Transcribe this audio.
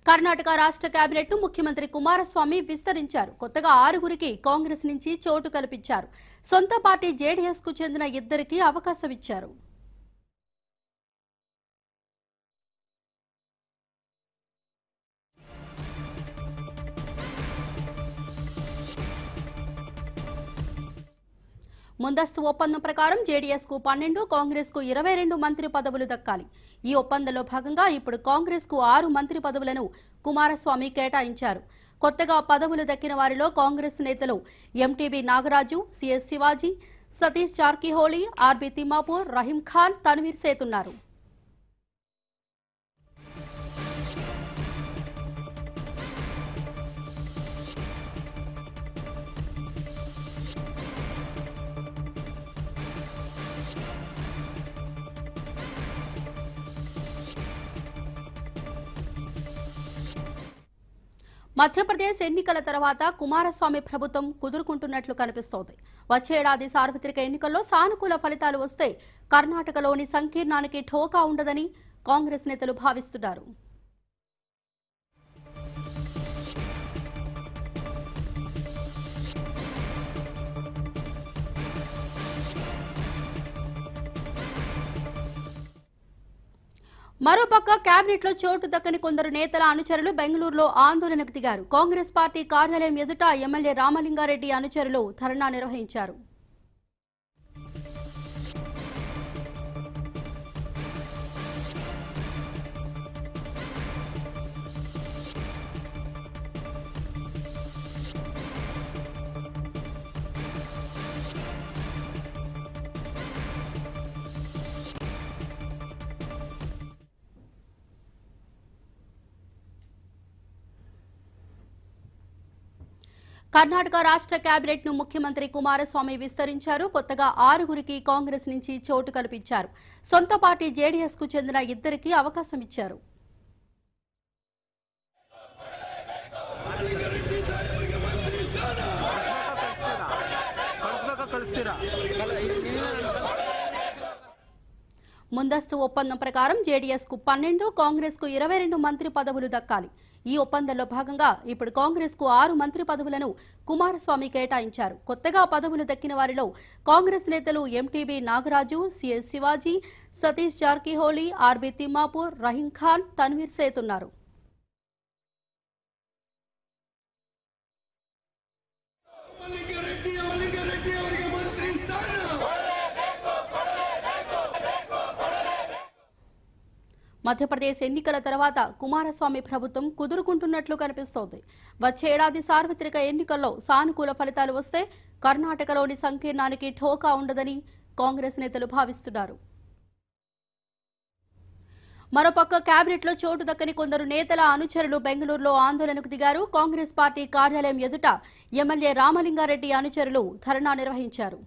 కర్ణాటక రాష్ట్ర కేబినెట్ ను ముఖ్యమంత్రి కుమారస్వామి విస్తరించారు. కొత్తగా 6గురికి కాంగ్రెస్ నుంచి చోటు కల్పించారు. సొంత పార్టీ జేడీఎస్ కు చెందిన 2కి అవకాశం ఇచ్చారు. ముందస్తు ఒప్పందం ప్రకారం జేడీఎస్ కు 12, కాంగ్రెస్ కు 22 మంత్రి పదవులు దక్కాలి. ఈ ఒప్పందంలో భాగంగా ఇప్పుడు కాంగ్రెస్ కు 6 మంత్రి పదవులను కుమారస్వామి కేటాయించారు. కొత్తగా పదవులు దక్కిన వారిలో కాంగ్రెస్ నేతలు MTB Nagaraju, CS Shivaji, Satish Jarkiholi, RB Timmapur, Rahim Khan, Tanveer Sait ఉన్నారు. మధ్యప్రదేశ్ ఎన్నికల తర్వాత కుమారస్వామి ప్రభుత్వం కుదురుకుంటున్నట్లు కనిపిస్తోంది. వచ్చే ఏడాది సార్వత్రిక ఎన్నికల్లో సానుకూల ఫలితాలు వస్తే కర్ణాటకలోని సంకీర్ణానికి ఢోకా ఉండదని కాంగ్రెస్ నేతలు భావిస్తున్నారు. మరోపక్క కేబినెట్ లో చోటు దక్కని కొందరు నేతల అనుచరులు బెంగళూరులో ఆందోళనకు దిగారు. కాంగ్రెస్ పార్టీ కార్యాలయం ఎదుట ఎమ్మెల్యే రామలింగారెడ్డి అనుచరులు ధర్నా నిర్వహించారు. కర్ణాటక రాష్ట్ర కేబినెట్ ను ముఖ్యమంత్రి కుమారస్వామి విస్తరించారు. కొత్తగా 6గురికి కాంగ్రెస్ నుంచి చోటు కల్పించారు. సొంత పార్టీ జేడీఎస్ కు చెందిన 2కి అవకాశం ఇచ్చారు. ముందస్తు ఒప్పందం ప్రకారం జేడీఎస్ కు 12, కాంగ్రెస్ కు 22 మంత్రి పదవులు దక్కాలి. ఈ ఒప్పందంలో భాగంగా ఇప్పుడు కాంగ్రెస్ కు 6 మంత్రి పదవులను కుమారస్వామి కేటాయించారు. కొత్తగా పదవులు దక్కిన వారిలో కాంగ్రెస్ నేతలు MTB Nagaraju, CS Shivaji, Satish Jarkiholi, RB Timmapur, Rahim Khan, Tanveer Sait ఉన్నారు. మధ్యప్రదేశ్ ఎన్నికల తర్వాత కుమారస్వామి ప్రభుత్వం కుదురుకుంటున్నట్లు కనిపిస్తోంది. వచ్చే ఏడాది సార్వత్రిక ఎన్నికల్లో సానుకూల ఫలితాలు వస్తే కర్ణాటకలోని సంకీర్ణానికి ఢోకా ఉండదని కాంగ్రెస్ నేతలు భావిస్తున్నారు. మరోపక్క కేబినెట్ లో చోటు దక్కని కొందరు నేతల అనుచరులు బెంగళూరులో ఆందోళనకు దిగారు. కాంగ్రెస్ పార్టీ కార్యాలయం ఎదుట ఎమ్మెల్యే రామలింగారెడ్డి అనుచరులు ధర్నా నిర్వహించారు.